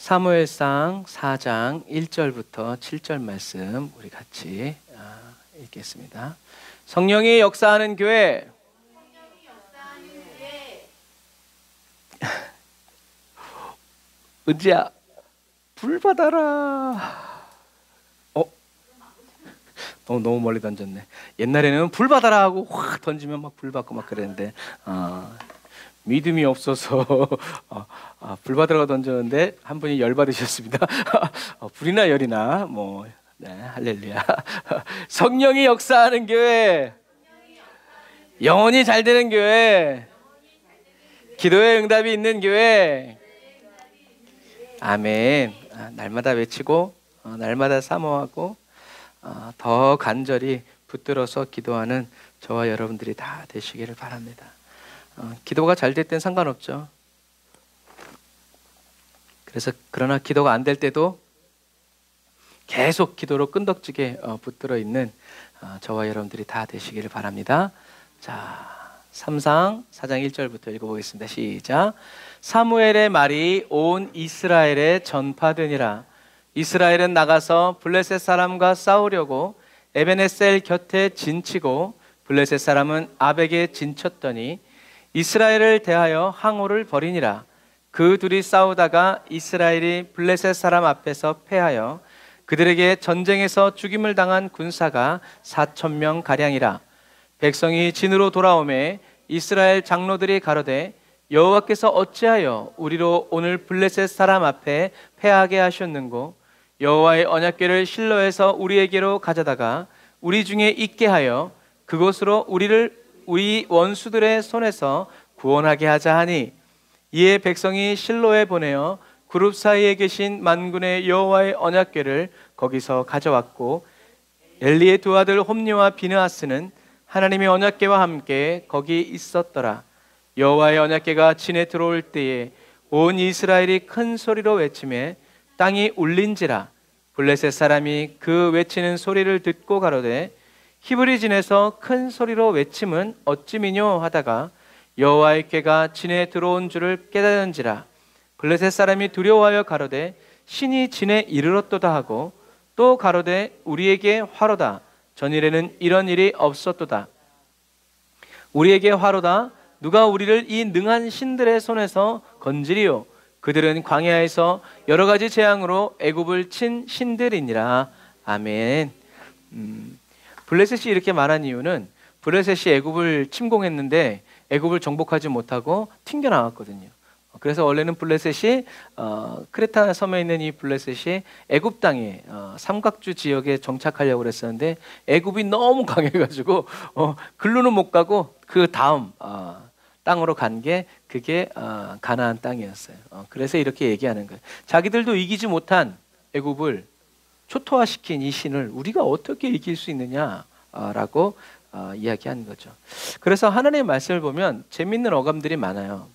사무엘상 4장 1절부터 7절 말씀 우리 같이 읽겠습니다. 성령이 역사하는 교회. 은지야, 불 받아라. 너무 멀리 던졌네. 옛날에는 불 받아라 하고 확 던지면 막 불 받고 막 그랬는데 믿음이 없어서 불 받으라고 던졌는데 한 분이 열 받으셨습니다. 불이나 열이나 네, 할렐루야. 성령이 역사하는 교회, 영혼이 잘 되는 교회, 기도의 응답이 있는 교회. 아멘. 날마다 외치고 날마다 사모하고 더 간절히 붙들어서 기도하는 저와 여러분들이 다 되시기를 바랍니다. 기도가 잘 될 땐 상관없죠. 그러나 기도가 안 될 때도 계속 기도로 끈덕지게 붙들어 있는 저와 여러분들이 다 되시기를 바랍니다. 자, 4장 1절부터 읽어보겠습니다. 시작. 사무엘의 말이 온 이스라엘에 전파되니라. 이스라엘은 나가서 블레셋 사람과 싸우려고 에베네셀 곁에 진치고 블레셋 사람은 아벡에 진쳤더니 이스라엘을 대하여 항오를 벌이니라. 그 둘이 싸우다가 이스라엘이 블레셋 사람 앞에서 패하여 그들에게 전쟁에서 죽임을 당한 군사가 4,000명 가량이라. 백성이 진으로 돌아오매 이스라엘 장로들이 가로되 여호와께서 어찌하여 우리로 오늘 블레셋 사람 앞에 패하게 하셨는고 여호와의 언약궤를 실로에서 우리에게로 가져다가 우리 중에 있게 하여 그곳으로 우리 원수들의 손에서 구원하게 하자 하니 이에 백성이 실로에 보내어 그룹 사이에 계신 만군의 여호와의 언약궤를 거기서 가져왔고 엘리의 두 아들 홈니와 비느하스는 하나님의 언약궤와 함께 거기 있었더라. 여호와의 언약궤가 진에 들어올 때에 온 이스라엘이 큰 소리로 외치매 땅이 울린지라. 블레셋 사람이 그 외치는 소리를 듣고 가로되 히브리 진에서 큰 소리로 외침은 어찌미뇨 하다가 여호와의 궤가 진에 들어온 줄을 깨달은지라. 블레셋 사람이 두려워하여 가로되 신이 진에 이르렀도다 하고 또 가로되 우리에게 화로다. 전일에는 이런 일이 없었도다. 우리에게 화로다. 누가 우리를 이 능한 신들의 손에서 건지리요. 그들은 광야에서 여러 가지 재앙으로 애굽을 친 신들이니라. 아멘. 블레셋이 이렇게 말한 이유는 블레셋이 애굽을 침공했는데 애굽을 정복하지 못하고 튕겨 나왔거든요. 그래서 원래는 블레셋이 크레타 섬에 있는 이 블레셋이 애굽 땅에 삼각주 지역에 정착하려고 그랬었는데 애굽이 너무 강해가지고 글로는 못 가고 그 다음 땅으로 간 게 그게 가나안 땅이었어요. 그래서 이렇게 얘기하는 거예요. 자기들도 이기지 못한 애굽을 초토화시킨 이 신을 우리가 어떻게 이길 수 있느냐라고 이야기하는 거죠. 그래서 하나님의 말씀을 보면 재밌는 어감들이 많아요.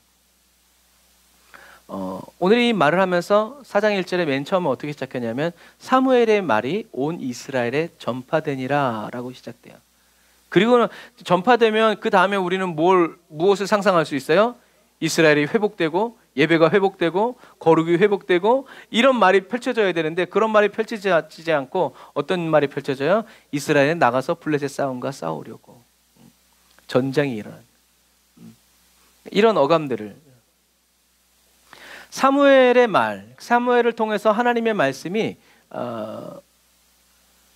오늘 이 말을 하면서 4장 1절에 맨 처음에 어떻게 시작했냐면 사무엘의 말이 온 이스라엘에 전파되니라 라고 시작돼요. 그리고는 전파되면 그 다음에 우리는 무엇을 상상할 수 있어요? 이스라엘이 회복되고 예배가 회복되고 거룩이 회복되고 이런 말이 펼쳐져야 되는데 그런 말이 펼쳐지지 않고 어떤 말이 펼쳐져요? 이스라엘에 나가서 블레셋 사람과 싸우려고 전쟁이 일어나는 이런 어감들을 사무엘의 말, 사무엘을 통해서 하나님의 말씀이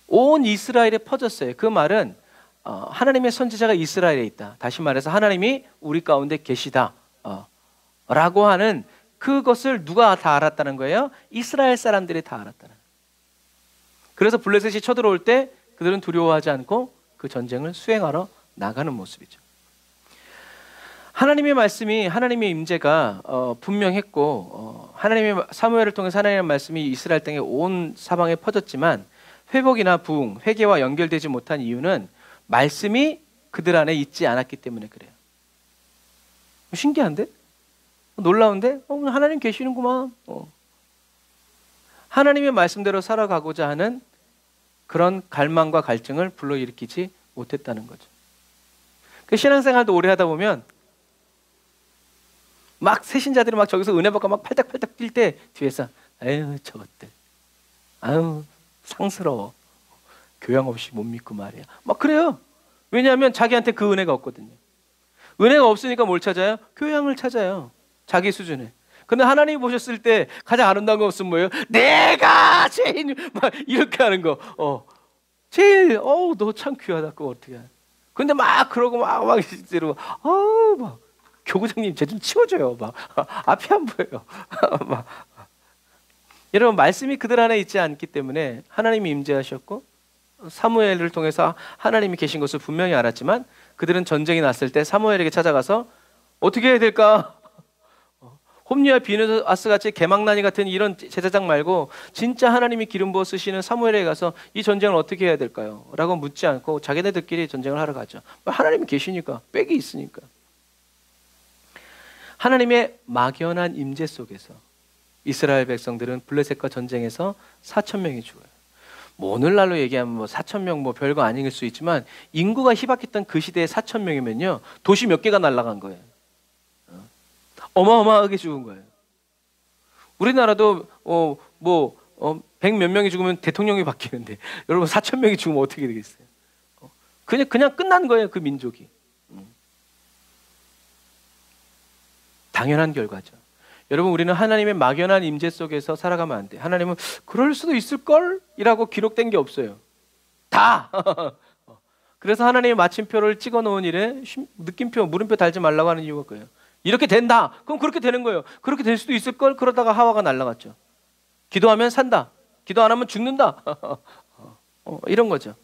온 이스라엘에 퍼졌어요. 그 말은 하나님의 선지자가 이스라엘에 있다. 다시 말해서 하나님이 우리 가운데 계시다 라고 하는 그것을 누가 다 알았다는 거예요? 이스라엘 사람들이 다 알았다는. 그래서 블레셋이 쳐들어올 때 그들은 두려워하지 않고 그 전쟁을 수행하러 나가는 모습이죠. 하나님의 말씀이 하나님의 임재가 분명했고 하나님의 사무엘을 통해서 하나님의 말씀이 이스라엘 땅에 온 사방에 퍼졌지만 회복이나 부흥, 회개와 연결되지 못한 이유는 말씀이 그들 안에 있지 않았기 때문에 그래요. 신기한데? 놀라운데? 하나님 계시는구만. 하나님의 말씀대로 살아가고자 하는 그런 갈망과 갈증을 불러일으키지 못했다는 거죠. 그 신앙생활도 오래 하다 보면 막 새신자들이 막 저기서 은혜 받고 막 팔딱팔딱 뛸 때 뒤에서 에휴 저것들, 아유 상스러워, 교양 없이 못 믿고 말이야. 막 그래요. 왜냐하면 자기한테 그 은혜가 없거든요. 은혜가 없으니까 뭘 찾아요? 교양을 찾아요. 자기 수준에. 근데 하나님이 보셨을 때 가장 아름다운 거 없으면 뭐예요? 내가 제일 막 이렇게 하는 거. 제일 너 참 귀하다. 그거 어떻게 해? 근데 막 그러고 막 실제로 막 교구장님 쟤 좀 치워줘요. 막 앞이 안 보여요. 막 여러분 말씀이 그들 안에 있지 않기 때문에 하나님이 임재하셨고 사무엘을 통해서 하나님이 계신 것을 분명히 알았지만 그들은 전쟁이 났을 때 사무엘에게 찾아가서 어떻게 해야 될까? 홈리와 비느하스 같이 개망나니 같은 이런 제사장 말고 진짜 하나님이 기름 부어 쓰시는 사무엘에게 가서 이 전쟁을 어떻게 해야 될까요? 라고 묻지 않고 자기네들끼리 전쟁을 하러 가죠. 하나님이 계시니까, 백이 있으니까. 하나님의 막연한 임재 속에서 이스라엘 백성들은 블레셋과 전쟁에서 4,000명이 죽어요. 뭐 오늘날로 얘기하면 뭐 4,000명 뭐 별거 아닐 수 있지만 인구가 희박했던 그 시대에 4,000명이면요 도시 몇 개가 날아간 거예요. 어마어마하게 죽은 거예요. 우리나라도 100 몇 명이 죽으면 대통령이 바뀌는데 여러분 4,000명이 죽으면 어떻게 되겠어요? 그냥 끝난 거예요. 그 민족이. 당연한 결과죠. 여러분 우리는 하나님의 막연한 임재 속에서 살아가면 안 돼. 하나님은 그럴 수도 있을걸? 이라고 기록된 게 없어요. 다! 그래서 하나님의 마침표를 찍어놓은 일에 느낌표, 물음표 달지 말라고 하는 이유가 그거예요. 이렇게 된다. 그럼 그렇게 되는 거예요. 그렇게 될 수도 있을걸? 그러다가 하와가 날아갔죠. 기도하면 산다. 기도 안 하면 죽는다. 이런 거죠.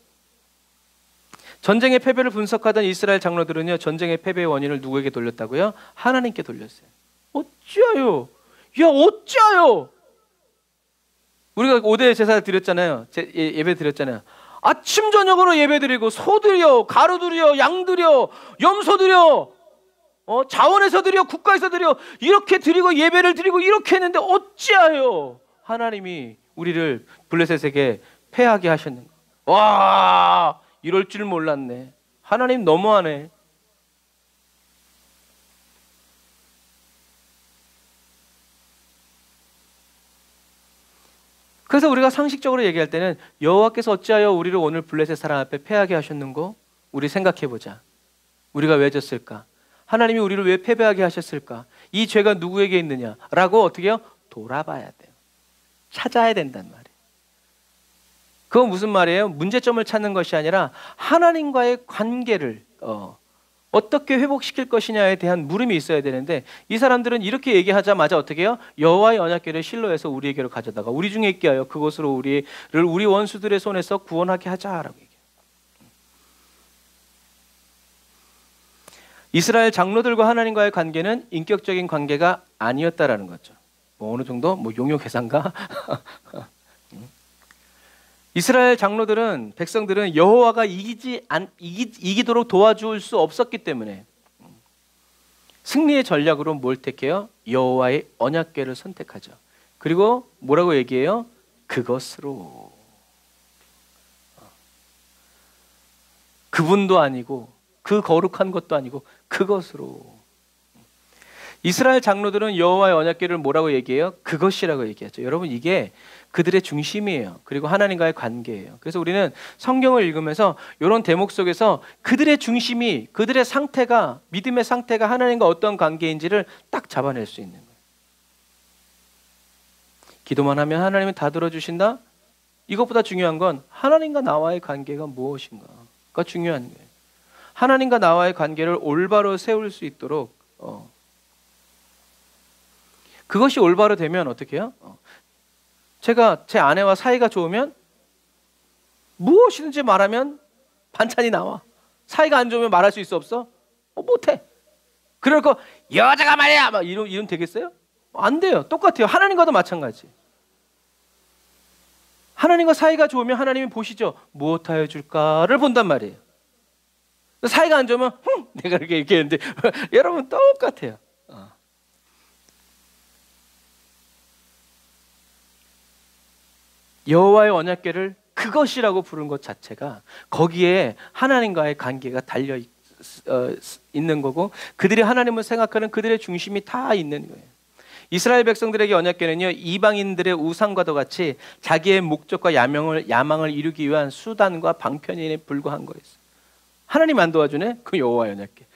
전쟁의 패배를 분석하던 이스라엘 장로들은요, 전쟁의 패배의 원인을 누구에게 돌렸다고요? 하나님께 돌렸어요. 어찌하여? 야, 어찌하여? 우리가 5대 제사를 드렸잖아요. 예배 드렸잖아요. 아침 저녁으로 예배 드리고 소 드려, 가루 드려, 양 드려, 염소 드려, 자원에서 드려, 국가에서 드려, 이렇게 드리고 예배를 드리고 이렇게 했는데 어찌하여 하나님이 우리를 블레셋에게 패하게 하셨는가? 와, 이럴 줄 몰랐네. 하나님 너무하네. 그래서 우리가 상식적으로 얘기할 때는 여호와께서 어찌하여 우리를 오늘 블레셋 사람 앞에 패하게 하셨는고? 우리 생각해보자. 우리가 왜 졌을까? 하나님이 우리를 왜 패배하게 하셨을까? 이 죄가 누구에게 있느냐? 라고 어떻게 해요? 돌아봐야 돼요. 찾아야 된단 말이에요. 그건 무슨 말이에요? 문제점을 찾는 것이 아니라 하나님과의 관계를 어떻게 회복시킬 것이냐에 대한 물음이 있어야 되는데 이 사람들은 이렇게 얘기하자마자 어떻게 해요? 여호와의 언약궤를 실로에서 우리에게로 가져다가 우리 중에 있게 하여 그곳으로 우리 원수들의 손에서 구원하게 하자라고 얘기해요. 이스라엘 장로들과 하나님과의 관계는 인격적인 관계가 아니었다라는 거죠. 뭐 어느 정도 용역 계산가? 이스라엘 장로들은 백성들은 여호와가 이기도록 도와줄 수 없었기 때문에 승리의 전략으로 뭘 택해요? 여호와의 언약궤를 선택하죠. 그리고 뭐라고 얘기해요? 그것으로. 그분도 아니고 그 거룩한 것도 아니고 그것으로. 이스라엘 장로들은 여호와의 언약궤를 뭐라고 얘기해요? 그것이라고 얘기하죠. 여러분 이게 그들의 중심이에요. 그리고 하나님과의 관계예요. 그래서 우리는 성경을 읽으면서 이런 대목 속에서 그들의 중심이, 그들의 상태가, 믿음의 상태가 하나님과 어떤 관계인지를 딱 잡아낼 수 있는 거예요. 기도만 하면 하나님은 다 들어주신다? 이것보다 중요한 건 하나님과 나와의 관계가 무엇인가가 중요한 거예요. 하나님과 나와의 관계를 올바로 세울 수 있도록 그것이 올바로 되면 어떻게 해요? 제가 제 아내와 사이가 좋으면 무엇이든지 말하면 반찬이 나와. 사이가 안 좋으면 말할 수 있어 없어? 못해. 그러니까 여자가 말이야 막 이러면 되겠어요? 안 돼요. 똑같아요. 하나님과도 마찬가지. 하나님과 사이가 좋으면 하나님이 보시죠. 무엇하여 줄까를 본단 말이에요. 사이가 안 좋으면 내가 이렇게 했는데 여러분 똑같아요. 여호와의 언약궤를 그것이라고 부른 것 자체가 거기에 하나님과의 관계가 달려 있는 거고 그들이 하나님을 생각하는 그들의 중심이 다 있는 거예요. 이스라엘 백성들에게 언약궤는요, 이방인들의 우상과도 같이 자기의 목적과 야망을 이루기 위한 수단과 방편에 불과한 거였어요. 하나님 안 도와주네? 그 여호와의 언약궤.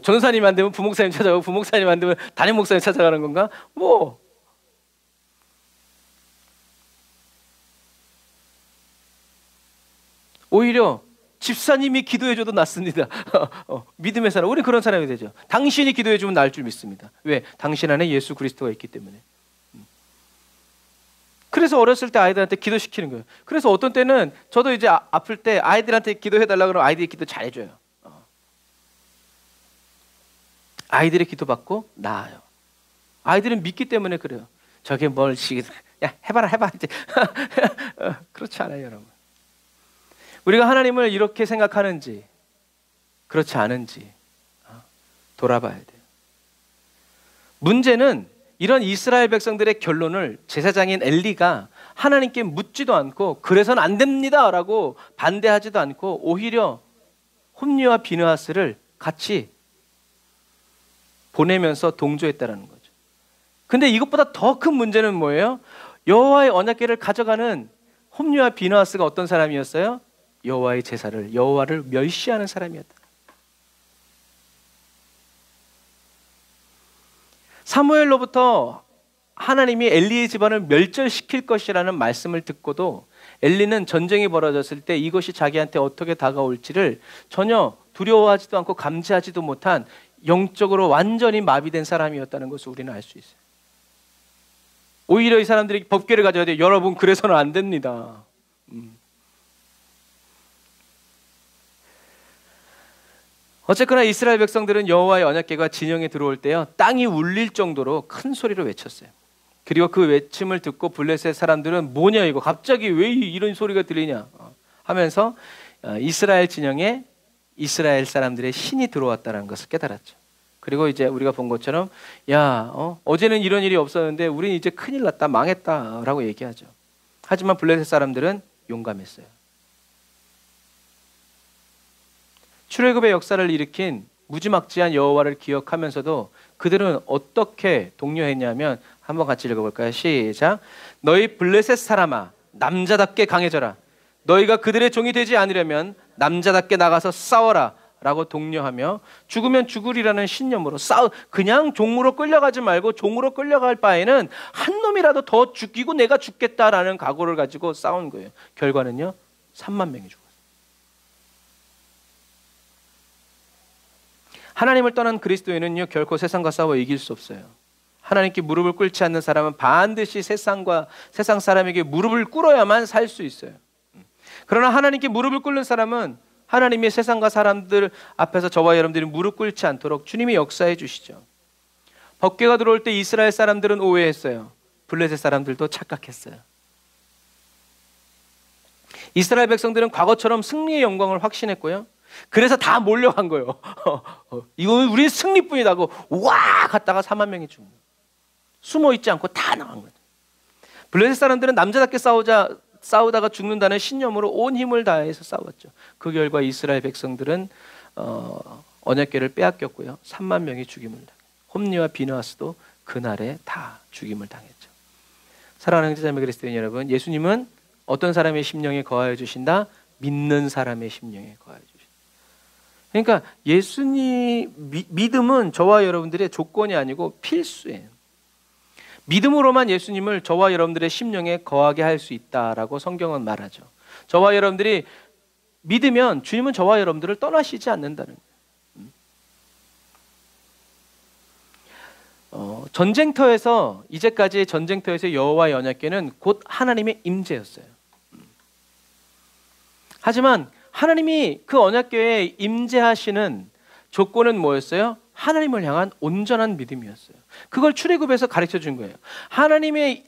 전도사님 안 되면 부목사님 찾아가고, 부목사님 안 되면 담임 목사님 찾아가는 건가? 오히려 집사님이 기도해줘도 낫습니다. 믿음의 사람, 우리 그런 사람이 되죠. 당신이 기도해주면 나을 줄 믿습니다. 왜? 당신 안에 예수 그리스도가 있기 때문에. 그래서 어렸을 때 아이들한테 기도시키는 거예요. 그래서 어떤 때는 저도 이제 아플 때 아이들한테 기도해달라고 그러면 아이들이 기도 잘해줘요. 아이들의 기도받고 나아요. 아이들은 믿기 때문에 그래요. 저게 뭘 야 해봐라 이제. 그렇지 않아요, 여러분. 우리가 하나님을 이렇게 생각하는지 그렇지 않은지 돌아봐야 돼요. 문제는 이런 이스라엘 백성들의 결론을 제사장인 엘리가 하나님께 묻지도 않고 그래서는 안 됩니다 라고 반대하지도 않고 오히려 홈리와 비느하스를 같이 보내면서 동조했다는 거죠. 근데 이것보다 더 큰 문제는 뭐예요? 여호와의 언약궤를 가져가는 홈리와 비느하스가 어떤 사람이었어요? 여호와의 제사를, 여호와를 멸시하는 사람이었다. 사무엘로부터 하나님이 엘리의 집안을 멸절시킬 것이라는 말씀을 듣고도 엘리는 전쟁이 벌어졌을 때 이것이 자기한테 어떻게 다가올지를 전혀 두려워하지도 않고 감지하지도 못한 영적으로 완전히 마비된 사람이었다는 것을 우리는 알 수 있어요. 오히려 이 사람들이 법궤를 가져야 돼요. 여러분, 그래서는 안 됩니다. 어쨌거나 이스라엘 백성들은 여호와의 언약궤가 진영에 들어올 때요, 땅이 울릴 정도로 큰 소리로 외쳤어요. 그리고 그 외침을 듣고 블레셋 사람들은 뭐냐 이거, 갑자기 왜 이런 소리가 들리냐 하면서 이스라엘 진영에 이스라엘 사람들의 신이 들어왔다는 것을 깨달았죠. 그리고 이제 우리가 본 것처럼 어제는 이런 일이 없었는데 우리는 이제 큰일 났다, 망했다 라고 얘기하죠. 하지만 블레셋 사람들은 용감했어요. 출애굽의 역사를 일으킨 무지막지한 여호와를 기억하면서도 그들은 어떻게 독려했냐면, 한번 같이 읽어볼까요? 시작. 너희 블레셋 사람아, 남자답게 강해져라. 너희가 그들의 종이 되지 않으려면 남자답게 나가서 싸워라 라고 독려하며, 죽으면 죽으리라는 신념으로 그냥 종으로 끌려가지 말고 종으로 끌려갈 바에는 한 놈이라도 더 죽이고 내가 죽겠다라는 각오를 가지고 싸운 거예요. 결과는요, 3만 명이 죽었어요. 하나님을 떠난 그리스도인은요, 결코 세상과 싸워 이길 수 없어요. 하나님께 무릎을 꿇지 않는 사람은 반드시 세상 사람에게 무릎을 꿇어야만 살 수 있어요. 그러나 하나님께 무릎을 꿇는 사람은 하나님의 세상과 사람들 앞에서 저와 여러분들이 무릎 꿇지 않도록 주님이 역사해 주시죠. 법궤가 들어올 때 이스라엘 사람들은 오해했어요. 블레셋 사람들도 착각했어요. 이스라엘 백성들은 과거처럼 승리의 영광을 확신했고요, 그래서 다 몰려간 거예요. 이건 우리의 승리뿐이다고 와 갔다가 4만 명이 죽는 거예요. 숨어 있지 않고 다 나간 거예요. 블레셋 사람들은 남자답게 싸우다가 죽는다는 신념으로 온 힘을 다해서 싸웠죠. 그 결과 이스라엘 백성들은 언약궤를 빼앗겼고요, 3만 명이 죽임을 당했죠. 홈리와 비느하스도 그날에 다 죽임을 당했죠. 사랑하는 형제자매 그리스도인 여러분, 예수님은 어떤 사람의 심령에 거하여 주신다? 믿는 사람의 심령에 거하여 주신다. 그러니까 예수님 믿음은 저와 여러분들의 조건이 아니고 필수예요. 믿음으로만 예수님을 저와 여러분들의 심령에 거하게 할 수 있다라고 성경은 말하죠. 저와 여러분들이 믿으면 주님은 저와 여러분들을 떠나시지 않는다는 거예요. 전쟁터에서, 이제까지의 전쟁터에서 여호와의 언약궤는 곧 하나님의 임재였어요. 하지만 하나님이 그 언약궤에 임재하시는 조건은 뭐였어요? 하나님을 향한 온전한 믿음이었어요. 그걸 출애굽에서 가르쳐 준 거예요. 하나님의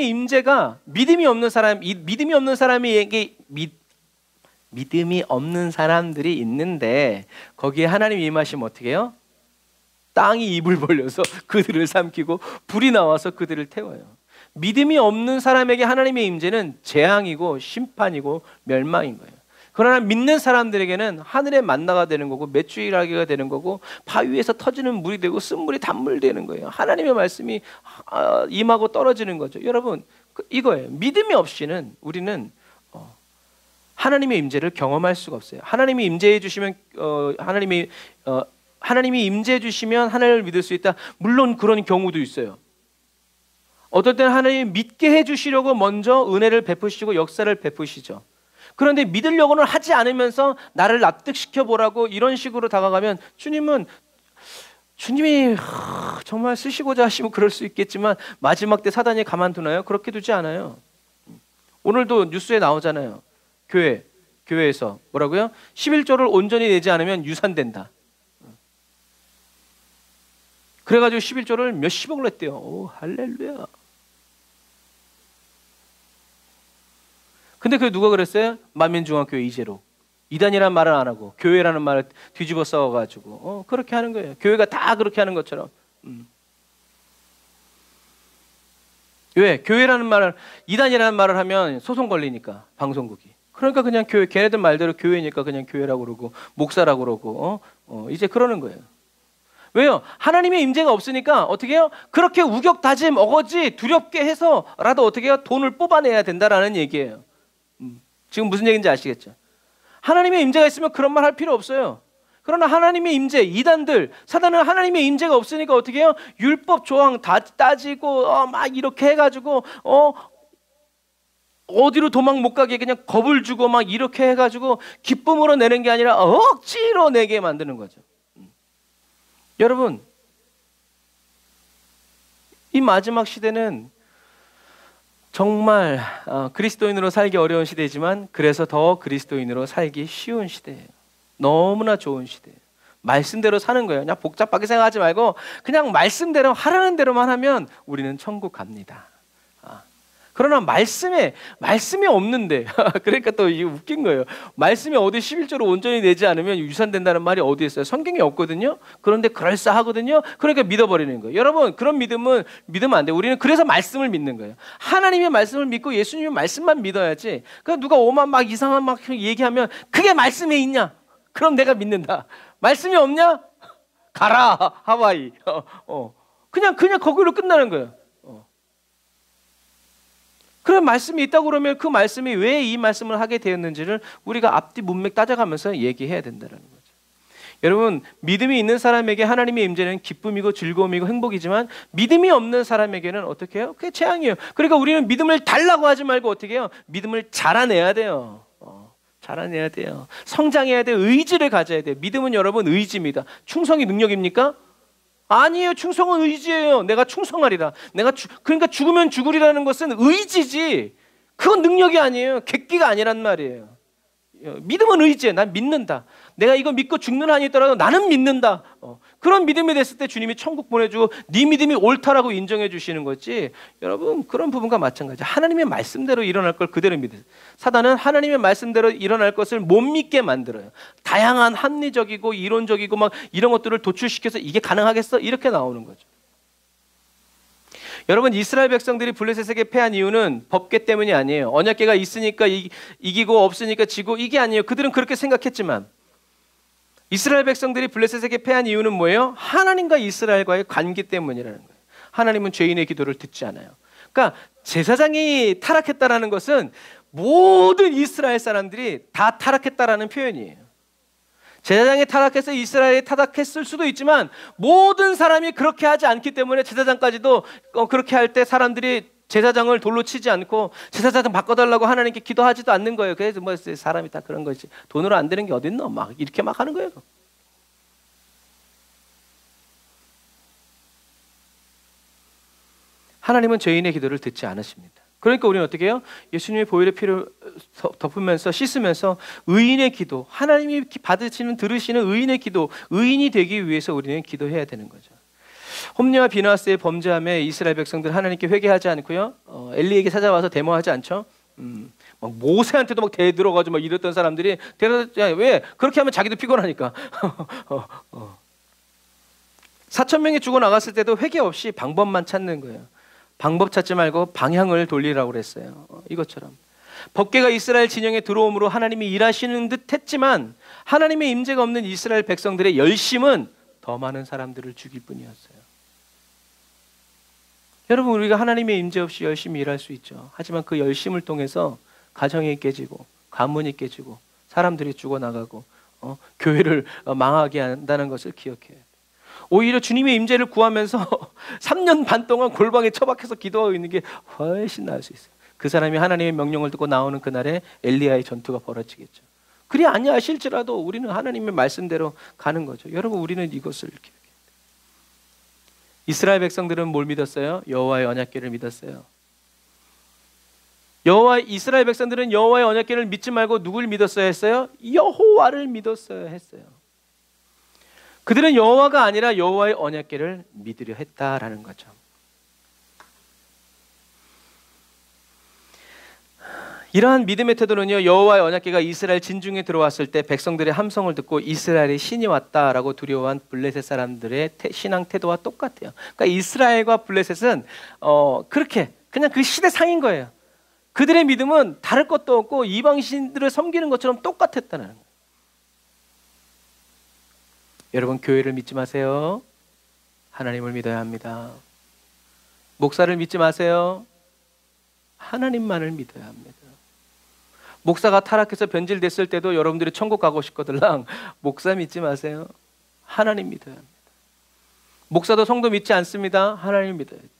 임재가 믿음이 없는 사람에게 믿음이 없는 사람들이 있는데, 거기에 하나님이 임하시면 어떻게 해요? 땅이 입을 벌려서 그들을 삼키고 불이 나와서 그들을 태워요. 믿음이 없는 사람에게 하나님의 임재는 재앙이고 심판이고 멸망인 거예요. 그러나 믿는 사람들에게는 하늘의 만나가 되는 거고 메추라기가 되는 거고 바위에서 터지는 물이 되고 쓴물이 단물이 되는 거예요. 하나님의 말씀이 임하고 떨어지는 거죠. 여러분, 이거예요. 믿음이 없이는 우리는 하나님의 임재를 경험할 수가 없어요. 하나님이 임재해 주시면 하나님이 임재해 주시면 하나님을 믿을 수 있다. 물론 그런 경우도 있어요. 어떨 때는 하나님이 믿게 해 주시려고 먼저 은혜를 베푸시고 역사를 베푸시죠. 그런데 믿으려고는 하지 않으면서 나를 납득시켜 보라고 이런 식으로 다가가면 주님이 정말 쓰시고자 하시면 그럴 수 있겠지만 마지막 때 사단이 가만두나요? 그렇게 두지 않아요. 오늘도 뉴스에 나오잖아요. 교회에서 뭐라고요? 11조를 온전히 내지 않으면 유산된다. 그래가지고 11조를 몇십억을 냈대요. 오, 할렐루야. 근데 그 누가 그랬어요? 만민중앙교회 이재로. 이단이라는 말은 안 하고 교회라는 말을 뒤집어 써가지고 그렇게 하는 거예요. 교회가 다 그렇게 하는 것처럼. 왜? 교회라는 말을 이단이라는 말을 하면 소송 걸리니까 방송국이. 그러니까 그냥 교회, 걔네들 말대로 교회니까 그냥 교회라고 그러고 목사라고 그러고 이제 그러는 거예요. 왜요? 하나님의 임재가 없으니까 어떻게 해요? 그렇게 우격다짐 어거지 두렵게 해서라도 어떻게 해요? 돈을 뽑아내야 된다라는 얘기예요. 지금 무슨 얘기인지 아시겠죠? 하나님의 임재가 있으면 그런 말 할 필요 없어요. 그러나 하나님의 임재, 이단들, 사단은 하나님의 임재가 없으니까 어떻게 해요? 율법 조항 다 따지고 막 이렇게 해가지고 어디로 도망 못 가게 그냥 겁을 주고 막 이렇게 해가지고 기쁨으로 내는 게 아니라 억지로 내게 만드는 거죠. 여러분, 이 마지막 시대는 정말 그리스도인으로 살기 어려운 시대지만 그래서 더 그리스도인으로 살기 쉬운 시대예요. 너무나 좋은 시대예요. 말씀대로 사는 거예요. 그냥 복잡하게 생각하지 말고 그냥 말씀대로 하라는 대로만 하면 우리는 천국 갑니다. 그러나 말씀이 없는데 그러니까 또 이게 웃긴 거예요. 말씀이 어디 11조로 온전히 내지 않으면 유산된다는 말이 어디 있어요? 성경에 없거든요. 그런데 그럴싸하거든요. 그러니까 믿어버리는 거예요. 여러분, 그런 믿으면 안 돼요. 우리는 그래서 말씀을 믿는 거예요. 하나님의 말씀을 믿고 예수님의 말씀만 믿어야지. 그러니까 누가 오만 막 이상한 막 얘기하면 그게 말씀에 있냐? 그럼 내가 믿는다. 말씀이 없냐? 가라 하와이. 그냥 거기로 끝나는 거예요. 그런 말씀이 있다고 그러면 그 말씀이 왜 이 말씀을 하게 되었는지를 우리가 앞뒤 문맥 따져가면서 얘기해야 된다는 거죠. 여러분, 믿음이 있는 사람에게 하나님의 임재는 기쁨이고 즐거움이고 행복이지만 믿음이 없는 사람에게는 어떻게 해요? 그게 재앙이에요. 그러니까 우리는 믿음을 달라고 하지 말고 어떻게 해요? 믿음을 자라내야 돼요. 자라내야 돼요. 성장해야 돼요. 의지를 가져야 돼요. 믿음은 여러분 의지입니다. 충성이 능력입니까? 아니에요. 충성은 의지예요. 내가 충성하리라. 그러니까 죽으면 죽으리라는 것은 의지지. 그건 능력이 아니에요. 객기가 아니란 말이에요. 믿음은 의지예요. 난 믿는다. 내가 이거 믿고 죽는 한이 있더라도 나는 믿는다. 그런 믿음이 됐을 때 주님이 천국 보내주고 네 믿음이 옳다라고 인정해 주시는 거지. 여러분, 그런 부분과 마찬가지. 하나님의 말씀대로 일어날 걸 그대로 믿으세요. 사단은 하나님의 말씀대로 일어날 것을 못 믿게 만들어요. 다양한 합리적이고 이론적이고 막 이런 것들을 도출시켜서 이게 가능하겠어? 이렇게 나오는 거죠. 여러분, 이스라엘 백성들이 블레셋에게 패한 이유는 법궤 때문이 아니에요. 언약궤가 있으니까 이기고 없으니까 지고 이게 아니에요. 그들은 그렇게 생각했지만 이스라엘 백성들이 블레셋에게 패한 이유는 뭐예요? 하나님과 이스라엘과의 관계 때문이라는 거예요. 하나님은 죄인의 기도를 듣지 않아요. 그러니까 제사장이 타락했다라는 것은 모든 이스라엘 사람들이 다 타락했다라는 표현이에요. 제사장이 타락해서 이스라엘이 타락했을 수도 있지만 모든 사람이 그렇게 하지 않기 때문에 제사장까지도 그렇게 할 때 사람들이 제사장을 돌로 치지 않고 제사장 바꿔달라고 하나님께 기도하지도 않는 거예요. 그래서 뭐 사람이 다 그런 거지. 돈으로 안 되는 게 어딨노? 막 이렇게 막 하는 거예요. 하나님은 죄인의 기도를 듣지 않으십니다. 그러니까 우리는 어떻게 해요? 예수님의 보혈의 피를 덮으면서 씻으면서 의인의 기도, 하나님이 받으시는 들으시는 의인의 기도, 의인이 되기 위해서 우리는 기도해야 되는 거죠. 홈리와 비나스의 범죄함에 이스라엘 백성들 하나님께 회개하지 않고요. 엘리에게 찾아와서 데모하지 않죠. 막 모세한테도 막 대들어가지고 막 이랬던 사람들이 왜 그렇게 하면 자기도 피곤하니까 4,000명이 죽어 나갔을 때도 회개 없이 방법만 찾는 거예요. 방법 찾지 말고 방향을 돌리라고 그랬어요. 이것처럼 법궤가 이스라엘 진영에 들어옴으로 하나님이 일하시는 듯 했지만 하나님의 임재가 없는 이스라엘 백성들의 열심은 더 많은 사람들을 죽일 뿐이었어요. 여러분, 우리가 하나님의 임재 없이 열심히 일할 수 있죠. 하지만 그 열심을 통해서 가정이 깨지고 가문이 깨지고 사람들이 죽어나가고 교회를 망하게 한다는 것을 기억해야 돼요. 오히려 주님의 임재를 구하면서 3년 반 동안 골방에 처박혀서 기도하고 있는 게 훨씬 나을 수 있어요. 그 사람이 하나님의 명령을 듣고 나오는 그날에 엘리야의 전투가 벌어지겠죠. 그리 아니하실지라도 우리는 하나님의 말씀대로 가는 거죠. 여러분, 우리는 이것을 기억해야 돼요. 이스라엘 백성들은 뭘 믿었어요? 여호와의 언약궤를 믿었어요. 이스라엘 백성들은 여호와의 언약궤를 믿지 말고 누굴 믿었어야 했어요? 여호와를 믿었어야 했어요. 그들은 여호와가 아니라 여호와의 언약궤를 믿으려 했다라는 거죠. 이러한 믿음의 태도는요, 여호와의 언약궤가 이스라엘 진중에 들어왔을 때 백성들의 함성을 듣고 이스라엘의 신이 왔다라고 두려워한 블레셋 사람들의 신앙 태도와 똑같아요. 그러니까 이스라엘과 블레셋은 그렇게 그냥 그 시대상인 거예요. 그들의 믿음은 다를 것도 없고 이방 신들을 섬기는 것처럼 똑같았다는 거예요. 여러분, 교회를 믿지 마세요. 하나님을 믿어야 합니다. 목사를 믿지 마세요. 하나님만을 믿어야 합니다. 목사가 타락해서 변질됐을 때도 여러분들이 천국 가고 싶거들랑 목사 믿지 마세요. 하나님 믿어야 합니다. 목사도 성도 믿지 않습니다. 하나님 믿어야 돼요.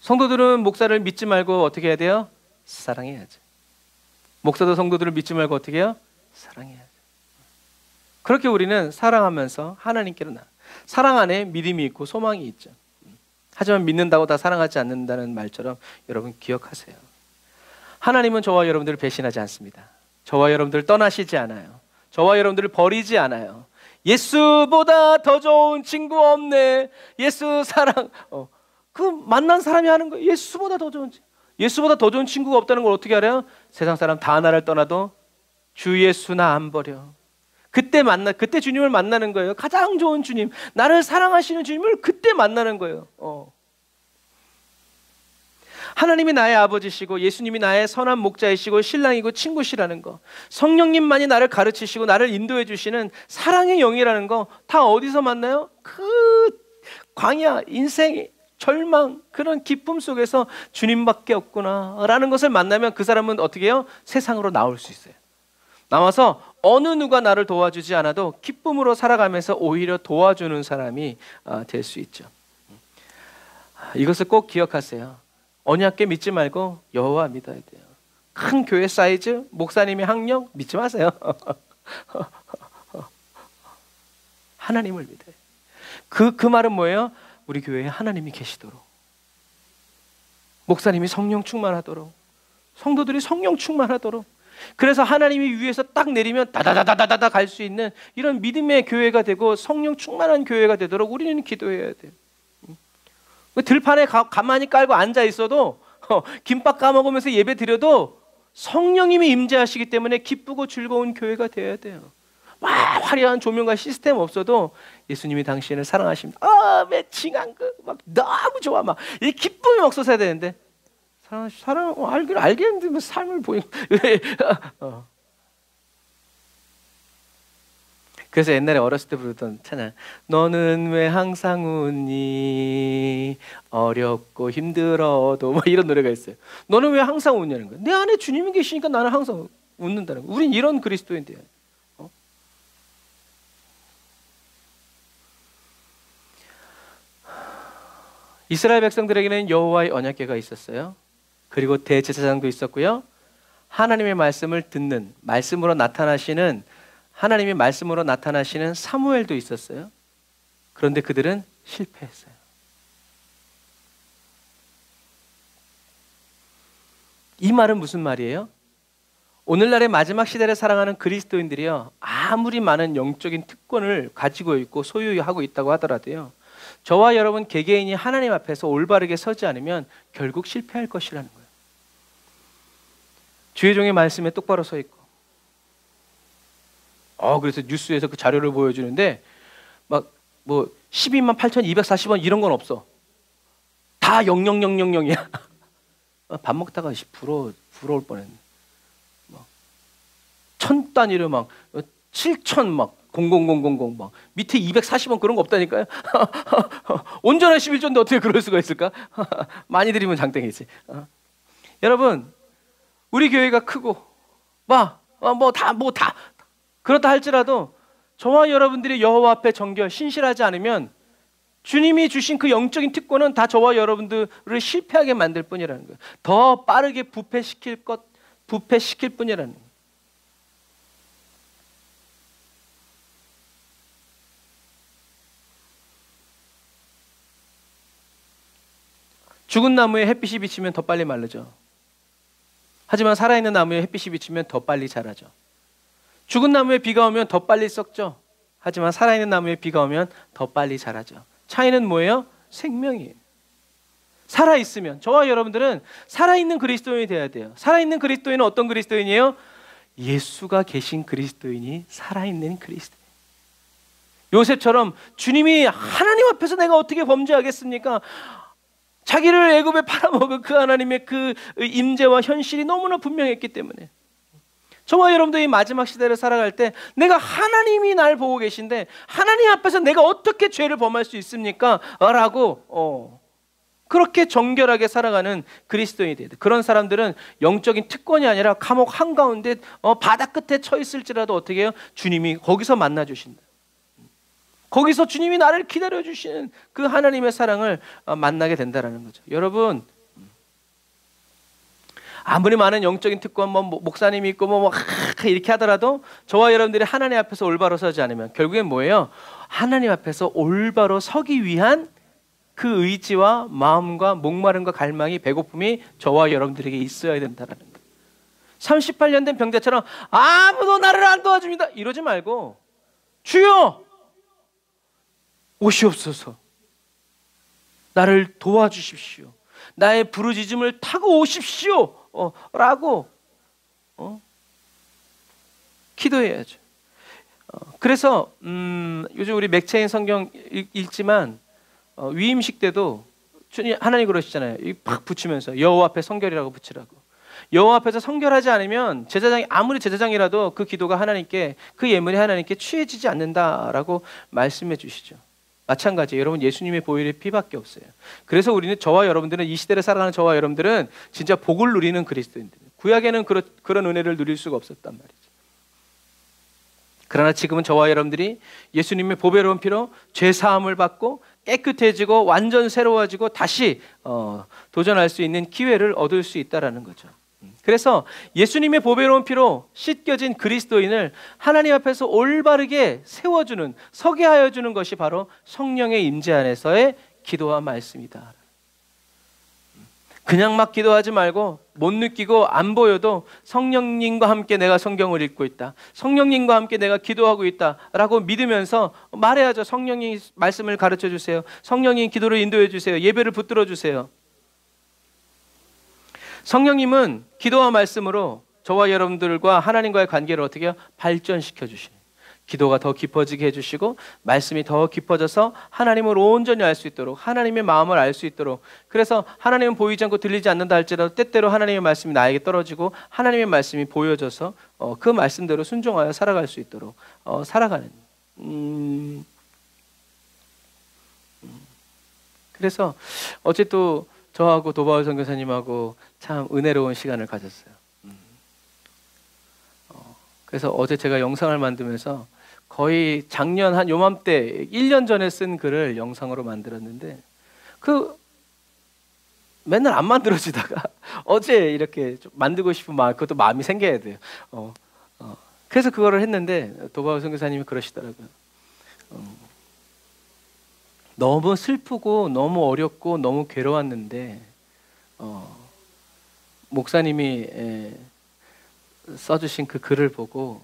성도들은 목사를 믿지 말고 어떻게 해야 돼요? 사랑해야죠. 목사도 성도들을 믿지 말고 어떻게 해요? 사랑해야죠. 그렇게 우리는 사랑하면서 하나님께로 나. 사랑 안에 믿음이 있고 소망이 있죠. 하지만 믿는다고 다 사랑하지 않는다는 말처럼 여러분 기억하세요. 하나님은 저와 여러분들을 배신하지 않습니다. 저와 여러분들을 떠나시지 않아요. 저와 여러분들을 버리지 않아요. 예수보다 더 좋은 친구 없네. 예수 사랑. 그 만난 사람이 하는 거예요. 예수보다 더 좋은 친구가 없다는 걸 어떻게 알아요? 세상 사람 다 나를 떠나도 주 예수 나 안 버려. 그때 주님을 만나는 거예요. 가장 좋은 주님, 나를 사랑하시는 주님을 그때 만나는 거예요. 하나님이 나의 아버지시고 예수님이 나의 선한 목자이시고 신랑이고 친구시라는 거, 성령님만이 나를 가르치시고 나를 인도해 주시는 사랑의 영이라는 거 다 어디서 만나요? 그 광야, 인생, 절망, 그런 기쁨 속에서 주님밖에 없구나라는 것을 만나면 그 사람은 어떻게 해요? 세상으로 나올 수 있어요. 나와서 어느 누가 나를 도와주지 않아도 기쁨으로 살아가면서 오히려 도와주는 사람이 될 수 있죠. 이것을 꼭 기억하세요. 언약궤 믿지 말고 여호와 믿어야 돼요. 큰 교회 사이즈, 목사님의 학력 믿지 마세요. 하나님을 믿어요. 그 말은 뭐예요? 우리 교회에 하나님이 계시도록, 목사님이 성령 충만하도록, 성도들이 성령 충만하도록, 그래서 하나님이 위에서 딱 내리면 다다다다다다 갈 수 있는 이런 믿음의 교회가 되고 성령 충만한 교회가 되도록 우리는 기도해야 돼요. 들판에 가만히 깔고 앉아 있어도 김밥 까먹으면서 예배 드려도 성령님이 임재하시기 때문에 기쁘고 즐거운 교회가 되어야 돼요. 막 화려한 조명과 시스템 없어도 예수님이 당신을 사랑하십니다. 매칭한 거 막 너무 좋아, 막 이 기쁨이 없어서야 되는데 사랑 알겠는데 삶을 보이고 그래서 옛날에 어렸을 때 부르던 찬양, 너는 왜 항상 웃니, 어렵고 힘들어도, 뭐 이런 노래가 있어요. 너는 왜 항상 웃냐는 거예요. 내 안에 주님이 계시니까 나는 항상 웃는다는 거예요. 우린 이런 그리스도인데요. 이스라엘 백성들에게는 여호와의 언약궤가 있었어요. 그리고 대제사장도 있었고요. 하나님의 말씀을 듣는, 하나님의 말씀으로 나타나시는 사무엘도 있었어요. 그런데 그들은 실패했어요. 이 말은 무슨 말이에요? 오늘날의 마지막 시대를 살아가는 그리스도인들이요, 아무리 많은 영적인 특권을 가지고 있고 소유하고 있다고 하더라도요, 저와 여러분 개개인이 하나님 앞에서 올바르게 서지 않으면 결국 실패할 것이라는 거예요. 주의 종의 말씀에 똑바로 서 있고, 그래서 뉴스에서 그 자료를 보여주는데 막 뭐 128,240원 이런 건 없어. 다 00000이야. 밥 먹다가 부러울 뻔했네. 막 1000 단위로 막 7,000 막 00000 막 밑에 240원 그런 거 없다니까요. 온전한 11조인데 어떻게 그럴 수가 있을까? 많이 드리면 장땡이지. 여러분, 우리 교회가 크고 뭐 다 그렇다 할지라도 저와 여러분들이 여호와 앞에 정결 신실하지 않으면 주님이 주신 그 영적인 특권은 다 저와 여러분들을 실패하게 만들 뿐이라는 거예요. 더 빠르게 부패시킬 뿐이라는 거예요. 죽은 나무에 햇빛이 비치면 더 빨리 마르죠. 하지만 살아있는 나무에 햇빛이 비치면 더 빨리 자라죠. 죽은 나무에 비가 오면 더 빨리 썩죠. 하지만 살아있는 나무에 비가 오면 더 빨리 자라죠. 차이는 뭐예요? 생명이에요. 살아있으면, 저와 여러분들은 살아있는 그리스도인이 되어야 돼요. 살아있는 그리스도인은 어떤 그리스도인이에요? 예수가 계신 그리스도인이 살아있는 그리스도인. 요셉처럼 주님이 하나님 앞에서 내가 어떻게 범죄하겠습니까? 자기를 애굽에 팔아먹은 그 하나님의 그 임재와 현실이 너무나 분명했기 때문에 저와 여러분들이 마지막 시대를 살아갈 때 내가 하나님이 날 보고 계신데 하나님 앞에서 내가 어떻게 죄를 범할 수 있습니까? 라고 그렇게 정결하게 살아가는 그리스도인이 돼야 돼. 그런 사람들은 영적인 특권이 아니라 감옥 한가운데 바다 끝에 처 있을지라도 어떻게 해요? 주님이 거기서 만나 주신다. 거기서 주님이 나를 기다려주시는 그 하나님의 사랑을 만나게 된다는 거죠. 여러분, 아무리 많은 영적인 특권, 목사님이 있고 이렇게 하더라도 저와 여러분들이 하나님 앞에서 올바로 서지 않으면 결국엔 뭐예요? 하나님 앞에서 올바로 서기 위한 그 의지와 마음과 목마름과 갈망이, 배고픔이 저와 여러분들에게 있어야 된다는 거예요. 38년 된 병자처럼 아무도 나를 안 도와줍니다 이러지 말고, 주여 오시옵소서, 나를 도와주십시오, 나의 부르짖음을 타고 오십시오 라고 기도해야죠. 그래서 요즘 우리 맥체인 성경 읽지만 위임식 때도 하나님 그러시잖아요. 팍 붙이면서 여호와 앞에 성결이라고 붙이라고. 여호와 앞에서 성결하지 않으면 제사장이 아무리 제사장이라도 그 기도가 하나님께, 그 예물이 하나님께 취해지지 않는다라고 말씀해 주시죠. 마찬가지예요. 여러분, 예수님의 보혈의 피밖에 없어요. 그래서 우리는, 저와 여러분들은, 이 시대를 살아가는 저와 여러분들은 진짜 복을 누리는 그리스도인들. 구약에는 그런 은혜를 누릴 수가 없었단 말이죠. 그러나 지금은 저와 여러분들이 예수님의 보배로운 피로 죄 사함을 받고 깨끗해지고 완전 새로워지고 다시 도전할 수 있는 기회를 얻을 수 있다라는 거죠. 그래서 예수님의 보배로운 피로 씻겨진 그리스도인을 하나님 앞에서 올바르게 세워주는, 서게 하여 주는 것이 바로 성령의 임재 안에서의 기도와 말씀이다. 그냥 막 기도하지 말고, 못 느끼고 안 보여도 성령님과 함께 내가 성경을 읽고 있다, 성령님과 함께 내가 기도하고 있다 라고 믿으면서 말해야죠. 성령님 말씀을 가르쳐 주세요, 성령님 기도를 인도해 주세요, 예배를 붙들어 주세요. 성령님은 기도와 말씀으로 저와 여러분들과 하나님과의 관계를 어떻게 해요? 발전시켜 주시는, 기도가 더 깊어지게 해주시고 말씀이 더 깊어져서 하나님을 온전히 알 수 있도록, 하나님의 마음을 알 수 있도록. 그래서 하나님은 보이지 않고 들리지 않는다 할지라도 때때로 하나님의 말씀이 나에게 떨어지고 하나님의 말씀이 보여져서 그 말씀대로 순종하여 살아갈 수 있도록 살아가는. 그래서 어제 또 저하고 도바울 선교사님하고 참 은혜로운 시간을 가졌어요. 그래서 어제 제가 영상을 만들면서 거의 작년 한 요맘때 1년 전에 쓴 글을 영상으로 만들었는데 맨날 안 만들어지다가 어제 이렇게 좀 만들고 싶은 마음, 그것도 마음이 생겨야 돼요. 그래서 그거를 했는데 도바울 선교사님이 그러시더라고요. 너무 슬프고 너무 어렵고 너무 괴로웠는데 목사님이 써주신 그 글을 보고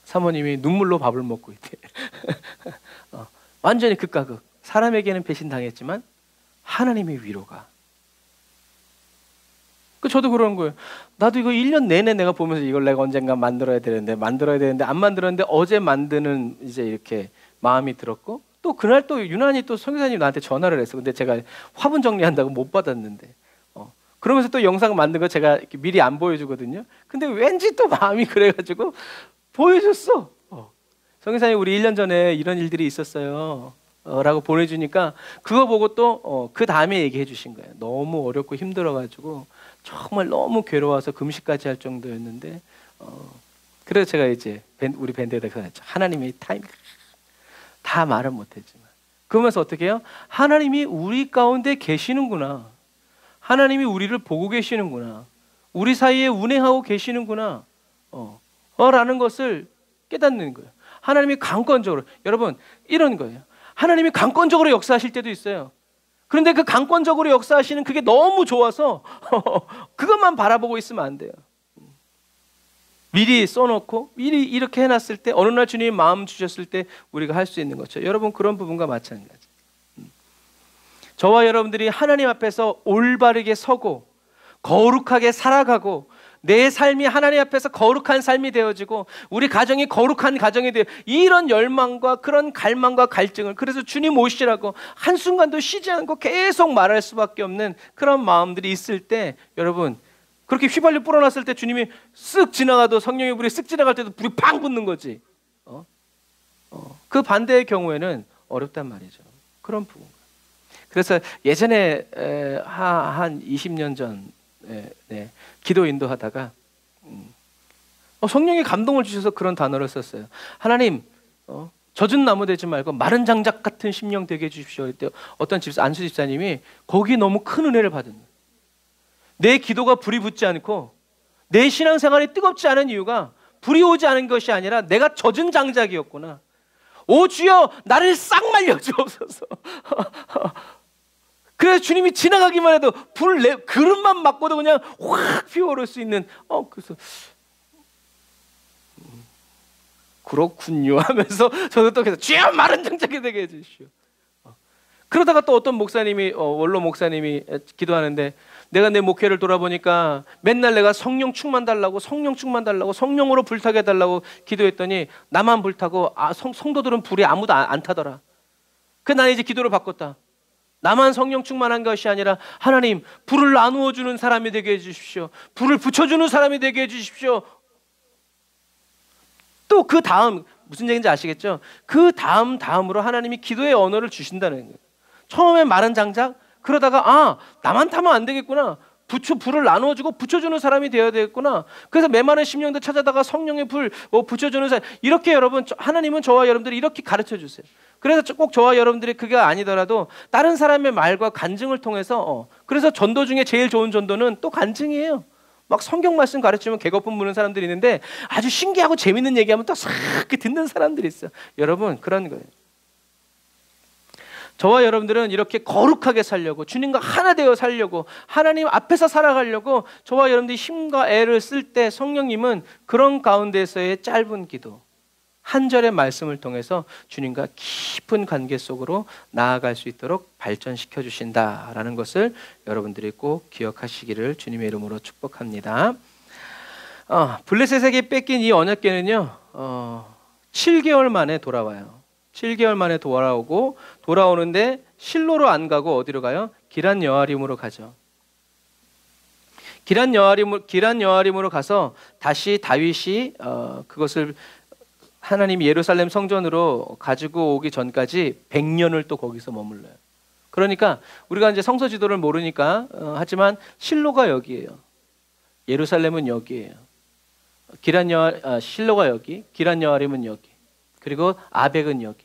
사모님이 눈물로 밥을 먹고 있대. 완전히 극과 극. 사람에게는 배신당했지만 하나님의 위로가. 저도 그런 거예요. 나도 이거 1년 내내 내가 보면서 이걸 내가 언젠가 만들어야 되는데 안 만들었는데 어제 만드는 이제 이렇게 마음이 들었고, 또 그날 또 유난히 또 선교사님 나한테 전화를 했어. 근데 제가 화분 정리한다고 못 받았는데 그러면서 또 영상 만든 거 제가 이렇게 미리 안 보여주거든요. 근데 왠지 또 마음이 그래가지고 보여줬어. 성교사님 우리 1년 전에 이런 일들이 있었어요 라고 보내주니까 그거 보고 또 그 다음에 얘기해 주신 거예요. 너무 어렵고 힘들어가지고 정말 너무 괴로워서 금식까지 할 정도였는데 그래서 제가 이제 우리 밴드에다 그랬죠. 하나님의 타이밍 다 말은 못했지만 그러면서 어떻게 해요? 하나님이 우리 가운데 계시는구나. 하나님이 우리를 보고 계시는구나. 우리 사이에 운행하고 계시는구나. 라는 것을 깨닫는 거예요. 하나님이 강권적으로, 여러분 이런 거예요. 하나님이 강권적으로 역사하실 때도 있어요. 그런데 그 강권적으로 역사하시는 그게 너무 좋아서 그것만 바라보고 있으면 안 돼요. 미리 써놓고 미리 이렇게 해놨을 때 어느 날 주님이 마음 주셨을 때 우리가 할 수 있는 거죠. 여러분 그런 부분과 마찬가지. 저와 여러분들이 하나님 앞에서 올바르게 서고 거룩하게 살아가고 내 삶이 하나님 앞에서 거룩한 삶이 되어지고 우리 가정이 거룩한 가정이 되어 이런 열망과 그런 갈망과 갈증을 그래서 주님 오시라고 한순간도 쉬지 않고 계속 말할 수밖에 없는 그런 마음들이 있을 때 여러분 그렇게 휘발유 뿌려놨을 때 주님이 쓱 지나가도 성령의 불이 쓱 지나갈 때도 불이 팡 붙는 거지. 그 반대의 경우에는 어렵단 말이죠. 그런 부분. 그래서 예전에 한 20년 전 기도 인도하다가 성령이 감동을 주셔서 그런 단어를 썼어요. 하나님 젖은 나무 되지 말고 마른 장작 같은 심령 되게 해주십시오. 그때 어떤 안수 집사님이 거기 너무 큰 은혜를 받은 거예요. 내 기도가 불이 붙지 않고 내 신앙생활이 뜨겁지 않은 이유가 불이 오지 않은 것이 아니라 내가 젖은 장작이었구나. 오 주여 나를 싹 말려 주옵소서. 그래서 주님이 지나가기만 해도 그릇만 맞고도 그냥 확 피어오를 수 있는 그래서 그렇군요 하면서 저도 또 계속 주여 마른 장작이 되게 해주십시오. 그러다가 또 어떤 목사님이 원로 목사님이 기도하는데 내가 내 목회를 돌아보니까 맨날 내가 성령 충만 달라고 성령으로 불타게 해달라고 기도했더니 나만 불타고 성도들은 불이 아무도 안 타더라. 그래서 나는 이제 기도를 바꿨다. 나만 성령 충만한 것이 아니라 하나님 불을 나누어 주는 사람이 되게 해주십시오. 불을 붙여주는 사람이 되게 해주십시오. 또 그 다음 무슨 얘기인지 아시겠죠? 그 다음으로 하나님이 기도의 언어를 주신다는 거예요. 처음에 마른 장작 그러다가 나만 타면 안 되겠구나. 불을 나눠주고 붙여주는 사람이 되어야 되겠구나. 그래서 메마른 심령들 찾아다가 성령의 불 붙여주는 사람. 이렇게 여러분 하나님은 저와 여러분들이 이렇게 가르쳐 주세요. 그래서 꼭 저와 여러분들이 그게 아니더라도 다른 사람의 말과 간증을 통해서 그래서 전도 중에 제일 좋은 전도는 또 간증이에요. 막 성경 말씀 가르치면 개거품 무는 사람들이 있는데 아주 신기하고 재밌는 얘기하면 또 싹 듣는 사람들이 있어요. 여러분 그런 거예요. 저와 여러분들은 이렇게 거룩하게 살려고 주님과 하나 되어 살려고 하나님 앞에서 살아가려고 저와 여러분들이 힘과 애를 쓸 때 성령님은 그런 가운데서의 짧은 기도 한 절의 말씀을 통해서 주님과 깊은 관계 속으로 나아갈 수 있도록 발전시켜 주신다라는 것을 여러분들이 꼭 기억하시기를 주님의 이름으로 축복합니다. 블레셋에게 뺏긴 이 언약궤는요 7개월 만에 돌아와요. 7개월 만에 돌아오고 돌아오는데 실로로 안 가고 어디로 가요? 기란 여아림으로 가죠. 기란 여아림으로 가서 다시 다윗이 그것을 하나님이 예루살렘 성전으로 가지고 오기 전까지 100년을 또 거기서 머물러요. 그러니까 우리가 이제 성서 지도를 모르니까 하지만 실로가 여기예요. 예루살렘은 여기예요. 실로가 여기, 기란 여아림은 여기. 그리고 아벡은 여기.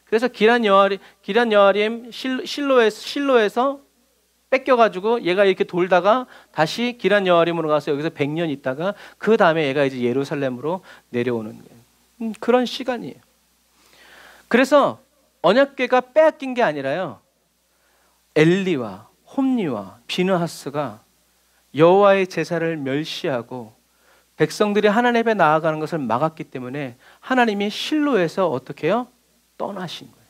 그래서 기란 여아림 실로에서 뺏겨가지고 얘가 이렇게 돌다가 다시 기란 여아림으로 가서 여기서 100년 있다가 그 다음에 얘가 이제 예루살렘으로 내려오는 거예요. 그런 시간이에요. 그래서 언약궤가 빼앗긴 게 아니라요. 엘리와 홈리와 비느하스가 여호와의 제사를 멸시하고 백성들이 하나님 앞에 나아가는 것을 막았기 때문에 하나님이 실로에서 어떻게 해요? 떠나신 거예요.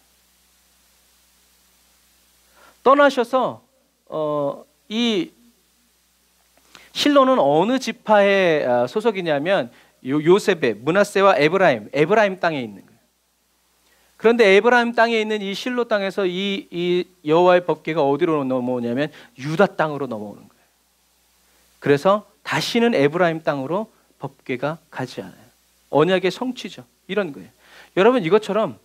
떠나셔서 이 실로는 어느 지파의 소속이냐면 요셉의 므낫세와 에브라임 땅에 있는 거예요. 그런데 에브라임 땅에 있는 이 실로 땅에서 이 여호와의 법궤가 어디로 넘어오냐면 유다 땅으로 넘어오는 거예요. 그래서 다시는 에브라임 땅으로 법궤가 가지 않아요. 언약의 성취죠. 이런 거예요. 여러분, 이것처럼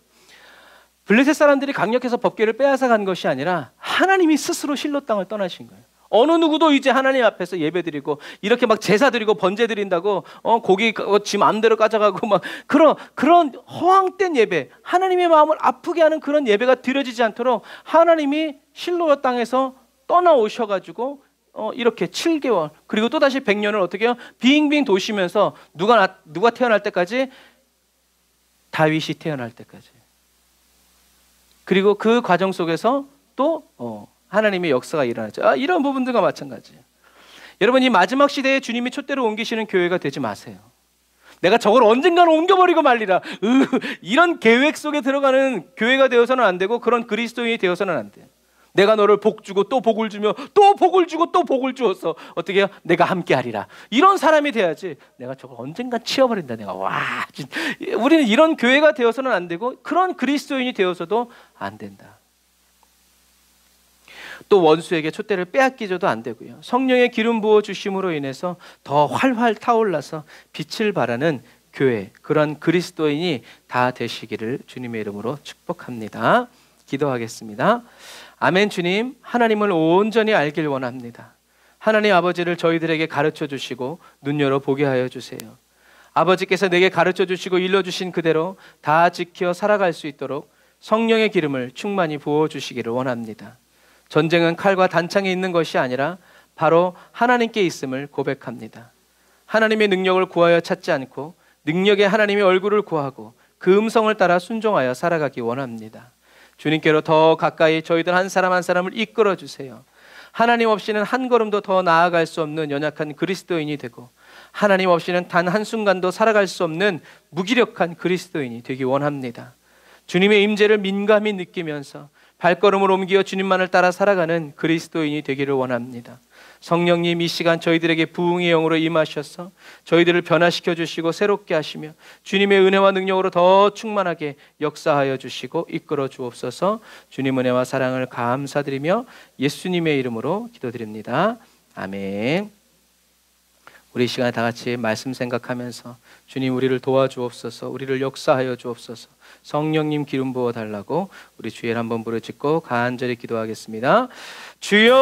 블레셋 사람들이 강력해서 법궤를 빼앗아 간 것이 아니라 하나님이 스스로 실로 땅을 떠나신 거예요. 어느 누구도 이제 하나님 앞에서 예배드리고 이렇게 막 제사 드리고 번제 드린다고 고기 지 마음대로 가져가고 막 그런 허황된 예배, 하나님의 마음을 아프게 하는 그런 예배가 드려지지 않도록 하나님이 실로 땅에서 떠나오셔가지고 이렇게 7개월 그리고 또 다시 100년을 어떻게 해요? 빙빙 도시면서 누가 태어날 때까지? 다윗이 태어날 때까지. 그리고 그 과정 속에서 또 하나님의 역사가 일어나죠. 이런 부분들과 마찬가지예요. 여러분, 이 마지막 시대에 주님이 촛대로 옮기시는 교회가 되지 마세요. 내가 저걸 언젠가는 옮겨버리고 말리라. 이런 계획 속에 들어가는 교회가 되어서는 안 되고 그런 그리스도인이 되어서는 안 돼요. 내가 너를 복 주고 또 복을 주며 또 복을 주고 또 복을 주었어. 어떻게 해요? 내가 함께 하리라. 이런 사람이 돼야지. 내가 저걸 언젠가 치워버린다. 내가 우리는 이런 교회가 되어서는 안 되고 그런 그리스도인이 되어서도 안 된다. 또 원수에게 촛대를 빼앗기져도 안 되고요. 성령의 기름 부어 주심으로 인해서 더 활활 타올라서 빛을 발하는 교회, 그런 그리스도인이 다 되시기를 주님의 이름으로 축복합니다. 기도하겠습니다. 아멘. 주님, 하나님을 온전히 알길 원합니다. 하나님 아버지를 저희들에게 가르쳐 주시고 눈 열어 보게 하여 주세요. 아버지께서 내게 가르쳐 주시고 일러주신 그대로 다 지켜 살아갈 수 있도록 성령의 기름을 충만히 부어 주시기를 원합니다. 전쟁은 칼과 단창에 있는 것이 아니라 바로 하나님께 있음을 고백합니다. 하나님의 능력을 구하여 찾지 않고 능력의 하나님의 얼굴을 구하고 그 음성을 따라 순종하여 살아가기 원합니다. 주님께로 더 가까이 저희들 한 사람 한 사람을 이끌어 주세요. 하나님 없이는 한 걸음도 더 나아갈 수 없는 연약한 그리스도인이 되고 하나님 없이는 단 한순간도 살아갈 수 없는 무기력한 그리스도인이 되기 원합니다. 주님의 임재를 민감히 느끼면서 발걸음을 옮겨 주님만을 따라 살아가는 그리스도인이 되기를 원합니다. 성령님, 이 시간 저희들에게 부흥의 영으로 임하셔서 저희들을 변화시켜 주시고 새롭게 하시며 주님의 은혜와 능력으로 더 충만하게 역사하여 주시고 이끌어 주옵소서. 주님 은혜와 사랑을 감사드리며 예수님의 이름으로 기도드립니다. 아멘. 우리 이 시간에 다 같이 말씀 생각하면서 주님, 우리를 도와주옵소서, 우리를 역사하여 주옵소서, 성령님 기름 부어 달라고 우리 주일 한번 부르짖고 간절히 기도하겠습니다. 주여,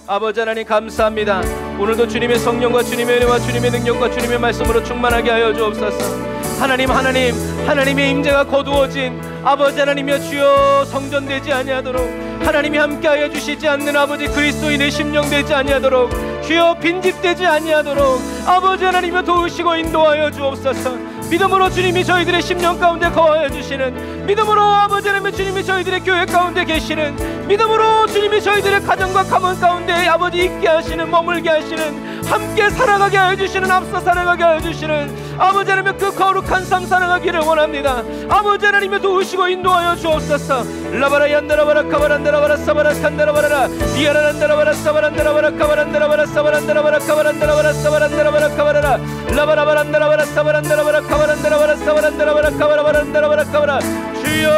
아버지 하나님 감사합니다. 오늘도 주님의 성령과 주님의 은혜와 주님의 능력과 주님의 말씀으로 충만하게 하여 주옵소서. 하나님의 임재가 거두어진 아버지 하나님이여, 주여 성전되지 아니하도록 하나님이 함께하여 주시지 않는 아버지 그리스도인의 심령 되지 아니하도록 주여 빈집되지 아니하도록 아버지 하나님이여 도우시고 인도하여 주옵소서. 믿음으로 주님이 저희들의 심령 가운데 거하여 주시는, 믿음으로 아버지 하나님 주님이 저희들의 교회 가운데 계시는, 믿음으로 주님이 저희들의 가정과 가문 가운데 아버지 있게 하시는, 머물게 하시는, 함께 살아가게 하여 주시는, 앞서 살아가게 하여 주시는 아버지 하나님 그 거룩한 삶 살아가기를 원합니다. 아버지 하나님이 도우시고 인도하여 주옵소서. 라바라 얀다라바라 카바란다라바라 사바라칸다라바라 디아라란다라바라 사바란다라바라 카바란다라바라 사바란다라바라 카바란다라바라 사바란다라바라 카바라라 라바라바란다라바라 사바란다라바라 카바란다라바라 사바란다라바라 카바라바란다라바라 카바라. 주여,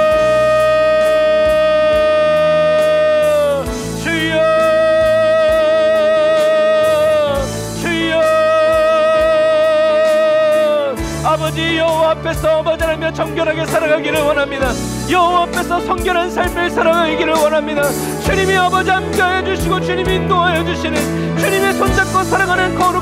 주여, 아버지 여호와 앞에서 아버지 하나님 정결하게 살아가기를 원합니다. 여호와 앞에서 성결한 삶을 살아가기를 원합니다. 주님이 아버지 함께하여 주시고 주님이 인도하여 주시는, 주님의